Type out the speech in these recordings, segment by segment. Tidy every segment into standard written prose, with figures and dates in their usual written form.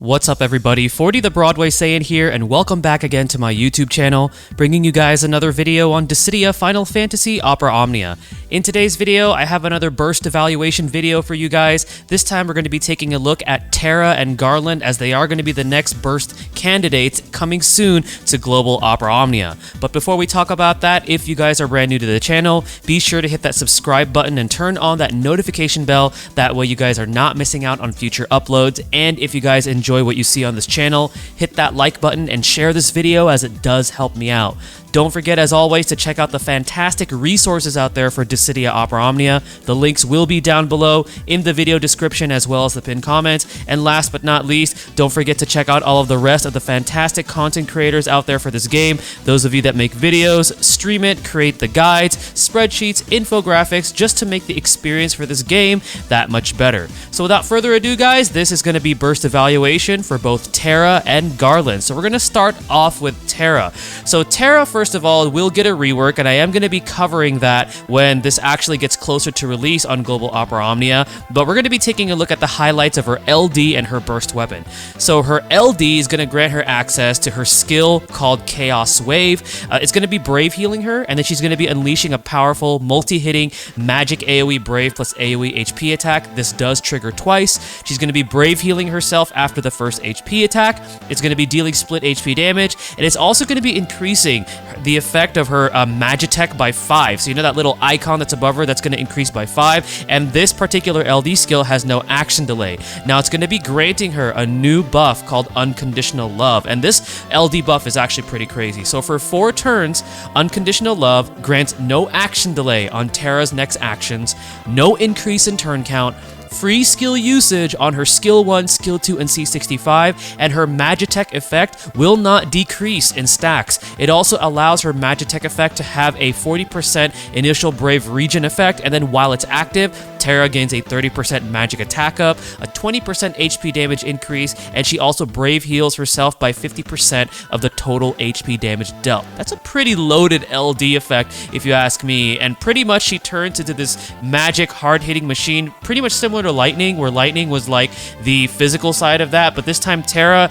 What's up everybody, 40 the Broadway Saiyan here, and welcome back again to my YouTube channel, bringing you guys another video on Dissidia Final Fantasy Opera Omnia. In today's video, I have another burst evaluation video for you guys. This time we're going to be taking a look at Terra and Garland, as they are going to be the next burst candidates coming soon to Global Opera Omnia. But before we talk about that, if you guys are brand new to the channel, be sure to hit that subscribe button and turn on that notification bell. That way you guys are not missing out on future uploads. And if you guys enjoy what you see on this channel, hit that like button and share this video, as it does help me out. Don't forget, as always, to check out the fantastic resources out there for Dissidia Opera Omnia. The links will be down below in the video description as well as the pinned comments. And last but not least, don't forget to check out all of the rest of the fantastic content creators out there for this game. Those of you that make videos, stream it, create the guides, spreadsheets, infographics, just to make the experience for this game that much better. So without further ado, guys, this is going to be burst evaluation for both Terra and Garland. So we're going to start off with Terra. So Terra, first of all, will get a rework, and I am going to be covering that when this actually gets closer to release on Global Opera Omnia, but we're going to be taking a look at the highlights of her LD and her burst weapon. So her LD is going to grant her access to her skill called Chaos Wave. It's going to be Brave healing her, and then she's going to be unleashing a powerful multi-hitting magic AoE Brave plus AoE HP attack. This does trigger twice. She's going to be Brave healing herself after the first HP attack. It's going to be dealing split HP damage, and it's also going to be increasing the effect of her Magitech by 5. So you know that little icon that's above her, that's going to increase by 5. And this particular LD skill has no action delay. Now it's going to be granting her a new buff called Unconditional Love. And this LD buff is actually pretty crazy. So for 4 turns, Unconditional Love grants no action delay on Terra's next actions, no increase in turn count, free skill usage on her Skill 1, Skill 2, and C65, and her Magitech effect will not decrease in stacks. It also allows her Magitech effect to have a 40% initial Brave regen effect, and then while it's active, Terra gains a 30% magic attack up, a 20% HP damage increase, and she also Brave heals herself by 50% of the total HP damage dealt. That's a pretty loaded LD effect, if you ask me, and pretty much she turns into this magic hard-hitting machine, pretty much similar to Lightning, where Lightning was like the physical side of that, but this time Terra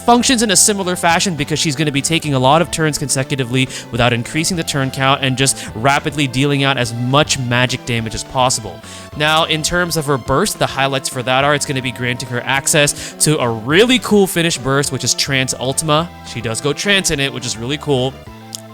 functions in a similar fashion because she's going to be taking a lot of turns consecutively without increasing the turn count and just rapidly dealing out as much magic damage as possible. Now, in terms of her burst, the highlights for that are it's going to be granting her access to a really cool finish burst, which is Trance Ultima. She does go trance in it, which is really cool.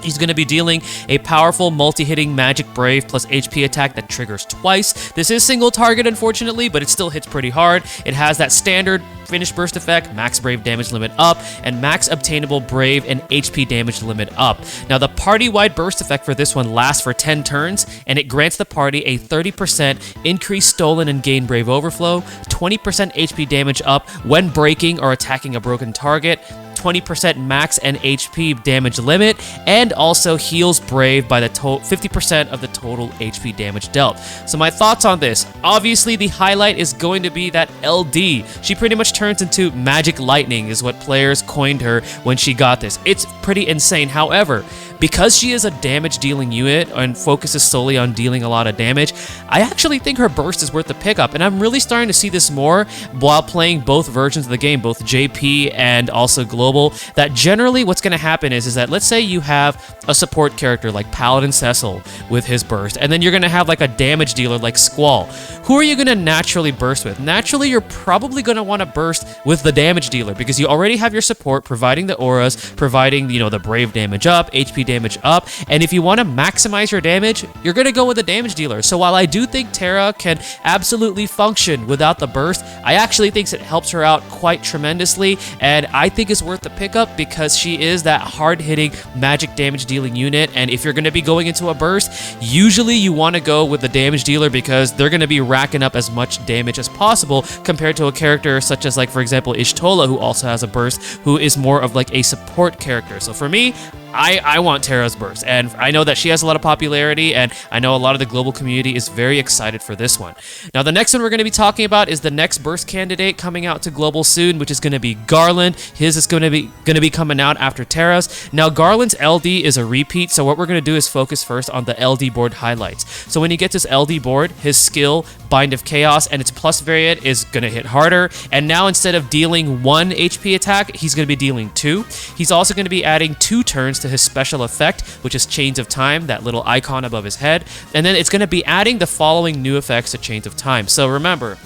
He's going to be dealing a powerful multi-hitting magic Brave plus HP attack that triggers twice. This is single target, unfortunately, but it still hits pretty hard. It has that standard finish burst effect, max Brave damage limit up, and max obtainable Brave and HP damage limit up. Now, the party-wide burst effect for this one lasts for 10 turns, and it grants the party a 30% increased stolen and gain Brave overflow, 20% HP damage up when breaking or attacking a broken target, 20% max and HP damage limit, and also heals Brave by the 50% of the total HP damage dealt. So my thoughts on this: obviously the highlight is going to be that LD. She pretty much turns into Magic Lightning, is what players coined her when she got this. It's pretty insane. However, because she is a damage dealing unit and focuses solely on dealing a lot of damage, I actually think her burst is worth the pickup, and I'm really starting to see this more while playing both versions of the game, both JP and also Global, that generally what's going to happen is that let's say you have a support character like Paladin Cecil with his burst, and then you're going to have like a damage dealer like Squall. Who are you going to naturally burst with? Naturally, you're probably going to want to burst with the damage dealer because you already have your support providing the auras, providing, you know, the Brave damage up, HP damage up, and if you want to maximize your damage, you're going to go with the damage dealer. So while I do think Terra can absolutely function without the burst, I actually think it helps her out quite tremendously, and I think it's worth the pickup because she is that hard-hitting magic damage dealing unit. And if you're going to be going into a burst, usually you want to go with the damage dealer because they're going to be racking up as much damage as possible compared to a character such as, like, for example, Ishtola, who also has a burst, who is more of like a support character. So for me, I want Terra's burst, and I know that she has a lot of popularity, and I know a lot of the global community is very excited for this one. Now, the next one we're going to be talking about is the next burst candidate coming out to global soon, which is going to be Garland. His is going to be coming out after Terra's. Now, Garland's LD is a repeat, so what we're going to do is focus first on the LD board highlights. So when he gets his LD board, his skill, Bind of Chaos, and its plus variant is going to hit harder, and now instead of dealing 1 HP attack, he's going to be dealing 2. He's also going to be adding 2 turns to his special effect, which is Chains of Time, that little icon above his head, and then it's going to be adding the following new effects to Chains of Time. So remember,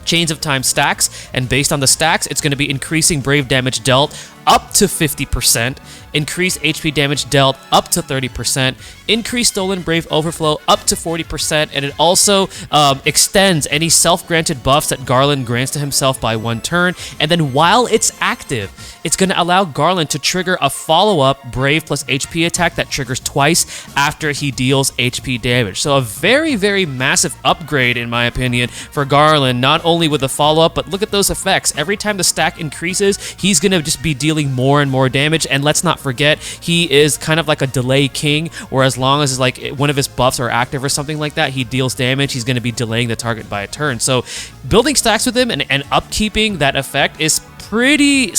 Chains of Time stacks, and based on the stacks, it's going to be increasing brave damage dealt up to 50%, increase HP damage dealt up to 30%, increase stolen brave overflow up to 40%, and it also extends any self-granted buffs that Garland grants to himself by 1 turn, and then while it's active, it's going to allow Garland to trigger a follow-up brave plus HP attack that triggers twice after he deals HP damage. So a very, very massive upgrade, in my opinion, for Garland, not only with the follow-up, but look at those effects. Every time the stack increases, he's going to just be dealing more and more damage, and let's not forget, he is kind of like a delay king, where as long as like one of his buffs are active or something like that, he deals damage, he's going to be delaying the target by a turn. So building stacks with him and upkeeping that effect is pretty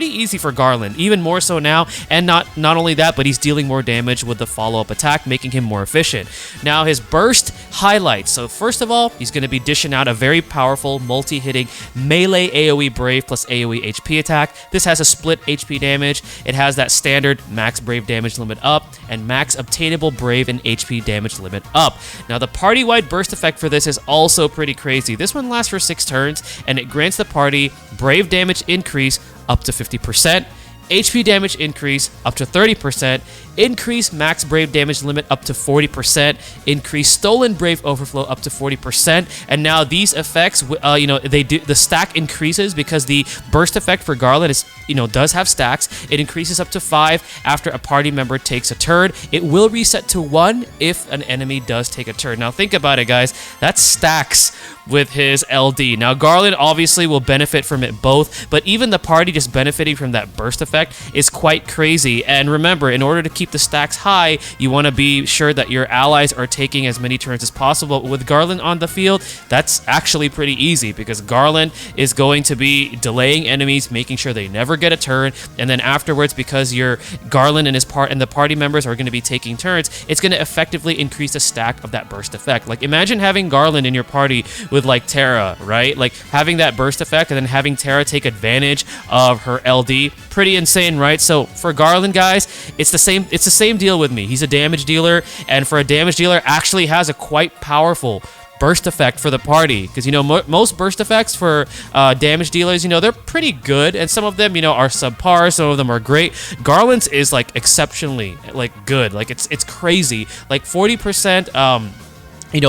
easy for Garland, even more so now, and not only that, but he's dealing more damage with the follow-up attack, making him more efficient. Now, his burst highlights. So first of all, he's going to be dishing out a very powerful multi-hitting melee AoE brave plus AoE HP attack. This has a split HP damage. It has that standard max brave damage limit up and max obtainable brave and HP damage limit up. Now, the party-wide burst effect for this is also pretty crazy. This one lasts for 6 turns, and it grants the party brave damage increase up to 50%, HP damage increase up to 30%, increase max brave damage limit up to 40%, increase stolen brave overflow up to 40%, and now these effects, the stack increases because the burst effect for Garland is, does have stacks. It increases up to 5 after a party member takes a turn. It will reset to 1 if an enemy does take a turn. Now think about it, guys. That's stacks with his LD. Now Garland obviously will benefit from it both, but even the party just benefiting from that burst effect is quite crazy. And remember, in order to keep the stacks high, you want to be sure that your allies are taking as many turns as possible. With Garland on the field, that's actually pretty easy because Garland is going to be delaying enemies, making sure they never get a turn, and then afterwards, because your Garland and the party members are going to be taking turns, it's going to effectively increase the stack of that burst effect. Like, imagine having Garland in your party with like Terra, right? Like having that burst effect and then having Terra take advantage of her LD. Pretty insane, right? So for Garland, guys, it's the same deal with me. He's a damage dealer, and for a damage dealer, actually has a quite powerful burst effect for the party, because most burst effects for damage dealers, they're pretty good, and some of them are subpar, some of them are great. Garland's is like exceptionally like good. Like it's crazy. Like 40%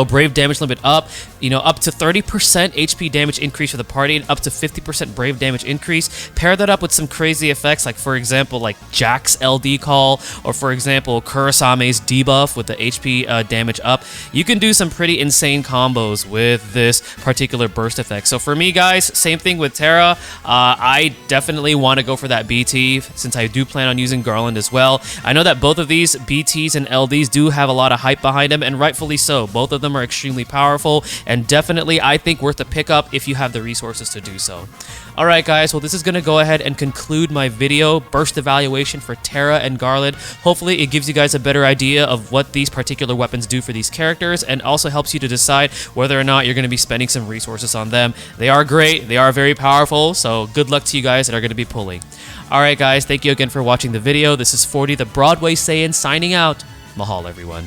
brave damage limit up, up to 30% HP damage increase for the party, and up to 50% brave damage increase. Pair that up with some crazy effects, like for example, like Jack's LD call, or for example, Kurisame's debuff with the HP damage up. You can do some pretty insane combos with this particular burst effect. So for me, guys, same thing with Terra. I definitely want to go for that BT, since I do plan on using Garland as well. I know that both of these BTs and LDs do have a lot of hype behind them, and rightfully so. Both of them are extremely powerful, and definitely I think worth a pickup if you have the resources to do so. Alright guys, well this is going to go ahead and conclude my video burst evaluation for Terra and Garland. Hopefully it gives you guys a better idea of what these particular weapons do for these characters, and also helps you to decide whether or not you're going to be spending some resources on them. They are great, they are very powerful, so good luck to you guys that are going to be pulling. Alright guys, thank you again for watching the video. This is 40 the Broadway Saiyan signing out. Mahal everyone.